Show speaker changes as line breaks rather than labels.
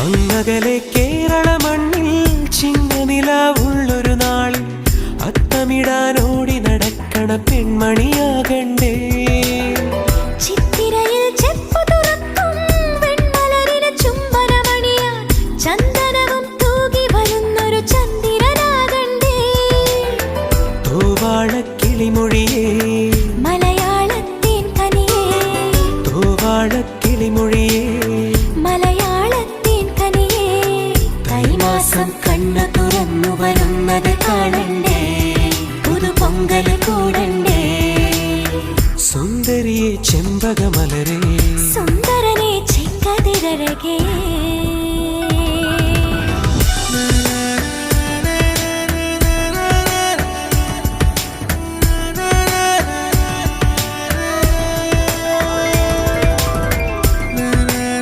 അങ്ങകലെ കേരള മണ്ണിൽ ചിങ്ങനിലാവുള്ളൊരു നാളിൽ അത്തമിടാനോടി നടക്കണ പെൺമണിയാകണ്ടേ.
ചിത്തിരയിൽ ചെപ്പു തുറക്കും വെൺമലരിന് ചുംബനമണിയാൻ ചന്ദനവും തൂകി വരുന്നൊരു ചന്ദ്രനാകണ്ടേ.
തോവാളക്കിളിമൊഴിയേ
മലയാളത്തിൻ കനിയേ,
തോവാളക്കിളിമൊഴിയേ
മലയാളത്തിൻ കനിയേ. തൈമാസം കണ്ണു തുറന്നു വരുന്നത് കാണണ്ടേ, പുതുപൊങ്കൽ കൂടണ്ടേ.
സുന്ദരിയെ ചെമ്പകമലരേ,
സുന്ദരനെ ചെങ്കതിരഴകേ.